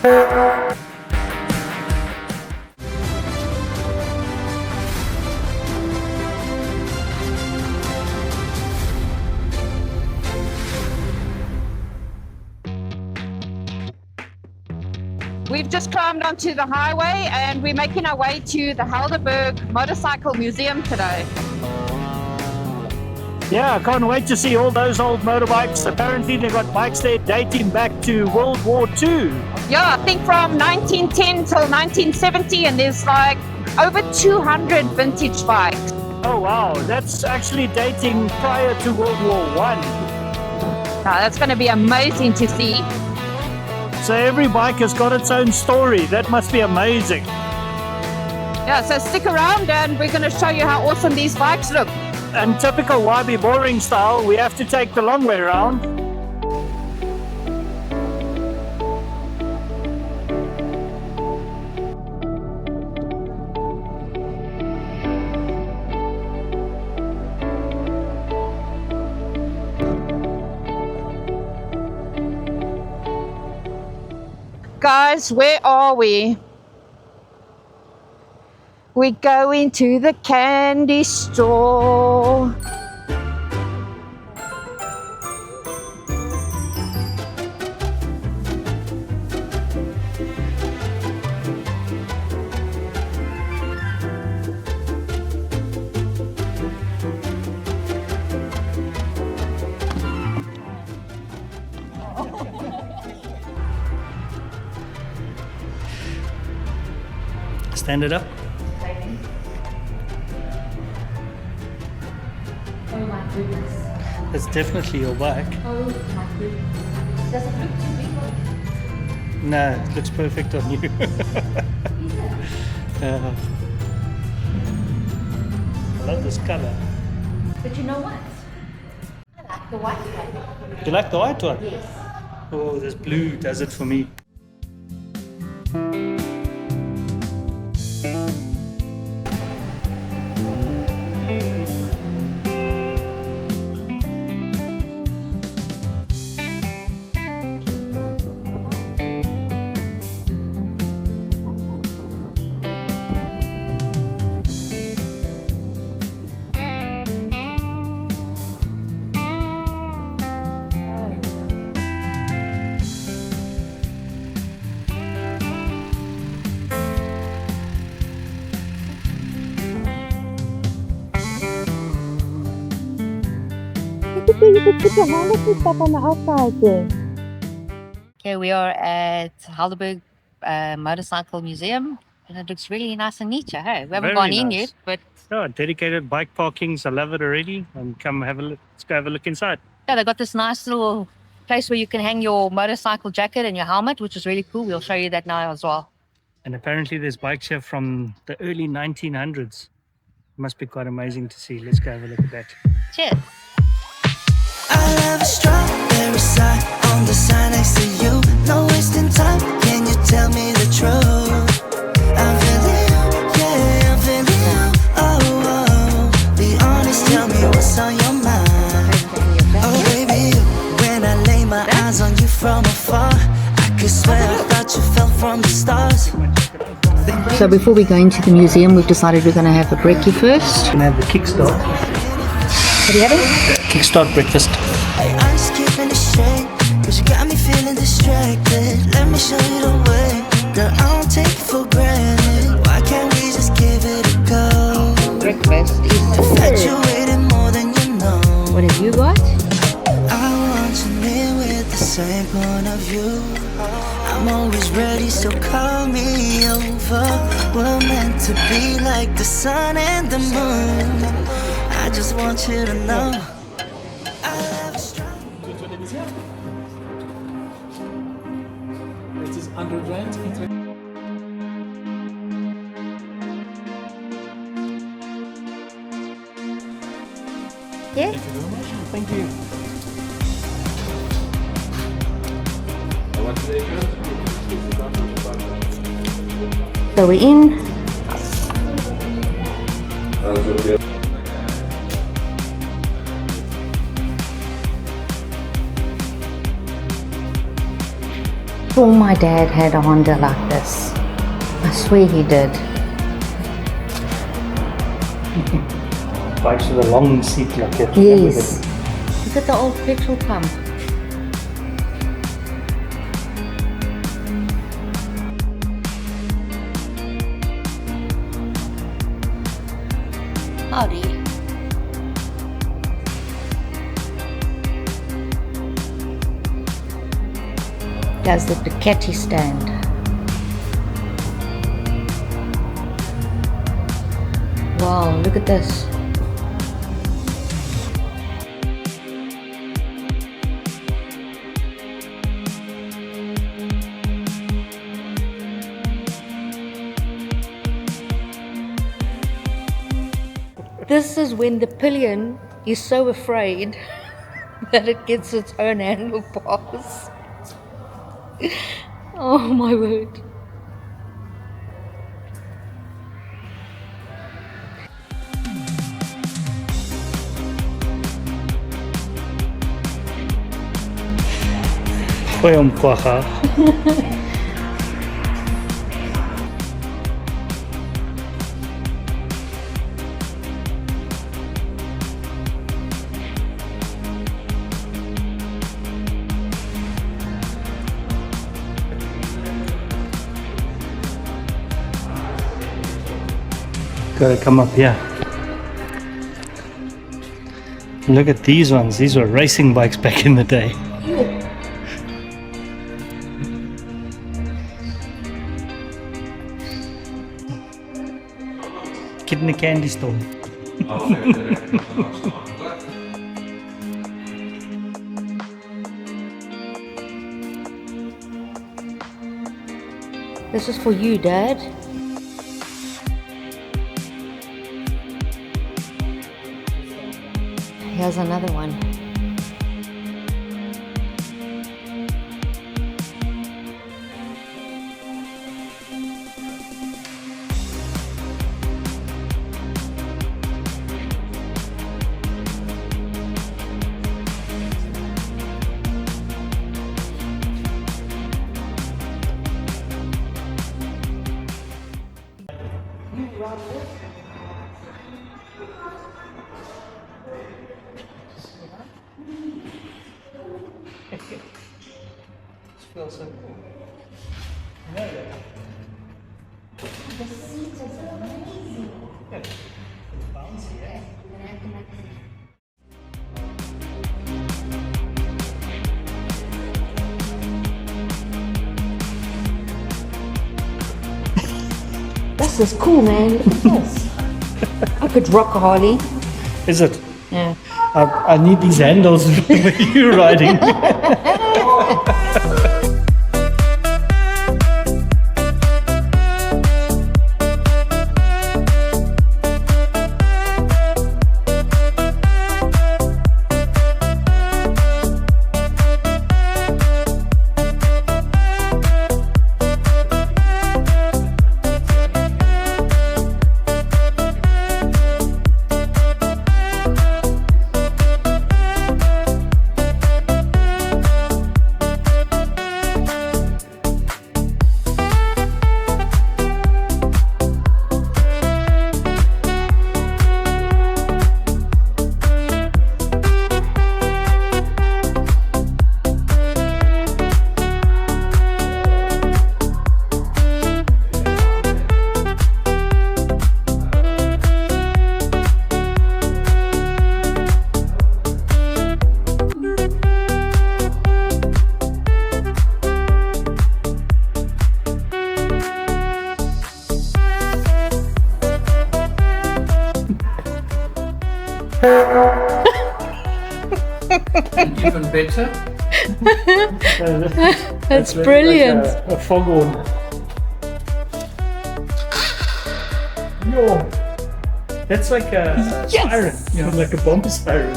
We've just climbed onto the highway and we're making our way to the Helderberg Motorcycle Museum today. Yeah, I can't wait to see all those old motorbikes. Apparently they've got bikes there dating back to World War II. Yeah, I think from 1910 till 1970, and there's like over 200 vintage bikes. Oh wow, that's actually dating prior to World War I. Now, that's going to be amazing to see. So every bike has got its own story. That must be amazing. Yeah, so stick around and we're going to show you how awesome these bikes look. In typical YB boring style, we have to take the long way around. Guys, where are we? We're going to the candy store. Stand it up. Oh my goodness. That's definitely your bike. Oh my goodness. Does it look too big on you? No, it looks perfect on you. Is it? I love this color. But you know what? I like the white one. You like the white one? Yes. Oh, this blue does it for me. You could put your harnesses stuff on the outside there. Okay, we are at Helderberg Motorcycle Museum, and it looks really nice and neat. Hey, we haven't Very gone in nice. yet, but Oh, dedicated bike parkings. I love it already. And come have a look. Let's go have a look inside. yeah, they got this nice little place where you can hang your motorcycle jacket and your helmet, which is really cool. We'll show you that now as well. And apparently there's bikes here from the early 1900s. Must be quite amazing to see. Let's go have a look at that. Cheers. I love a strawberry side on the side next to you. No wasting time, can you tell me the truth? I'm feeling you, yeah, I'm feeling you. Oh, oh, be honest, tell me what's on your mind. Oh, baby, when I lay my eyes on you from afar, I could swear I thought you fell from the stars. So before we go into the museum, we've decided we're going to have a brekkie first. And have the kickstart. What are you having? Kickstart breakfast. I'm just keeping it straight, cause you got me feeling distracted. Let me show you the way, girl, I don't take it for granted. Why can't we just give it a go? Breakfast is Infatuated more than you know. What have you got? I want you near with the same point of view. I'm always ready, so call me over. We're meant to be like the sun and the moon. I just want you to know I love strong. Het is underground. Yeah. Thank you very much. Thank you. So we're in. sure my dad had a Honda like this. I swear he did. Bikes with a long seat like that. Yes. Look at the old petrol pump. Howdy. There's the Ducati stand. Wow, look at this. This is when the pillion is so afraid that it gets its own handlebars. Oh my word. Gooi hom kwagga. Gotta come up here. Look at these ones. These were racing bikes back in the day. Kid in a candy store. This is for you, Dad. Here's another one. Feels so cool. The seat is amazing. Bouncy, eh? This is cool, man. Yes. I could rock a Harley. Is it? Yeah. I need these handles with you riding. Even better. That's brilliant. Like a foghorn. Yo, that's like a siren, like a bomb siren.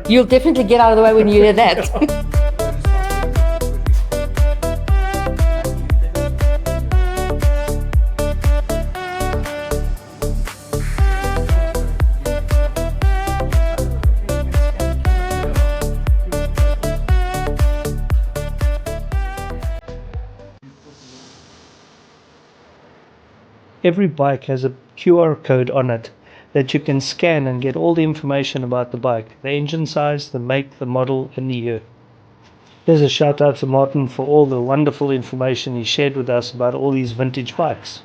You'll definitely get out of the way when you hear that. Every bike has a QR code on it that you can scan and get all the information about the bike, the engine size, the make, the model, and the year. There's a shout out to Martin for all the wonderful information he shared with us about all these vintage bikes.